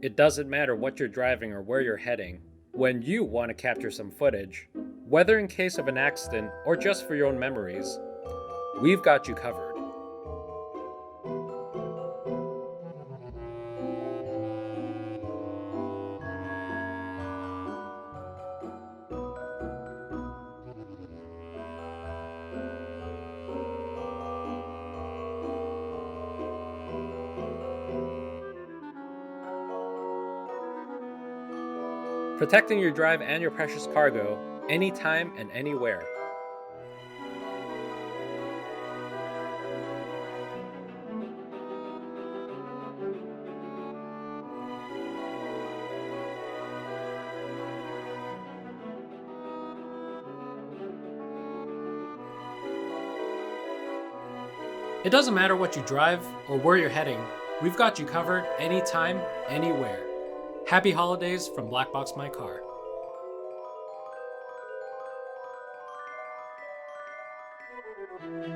It doesn't matter what you're driving or where you're heading. When you want to capture some footage, whether in case of an accident or just for your own memories, we've got you covered. Protecting your drive and your precious cargo, anytime and anywhere. It doesn't matter what you drive or where you're heading, we've got you covered anytime, anywhere. Happy holidays from BlackboxMyCar.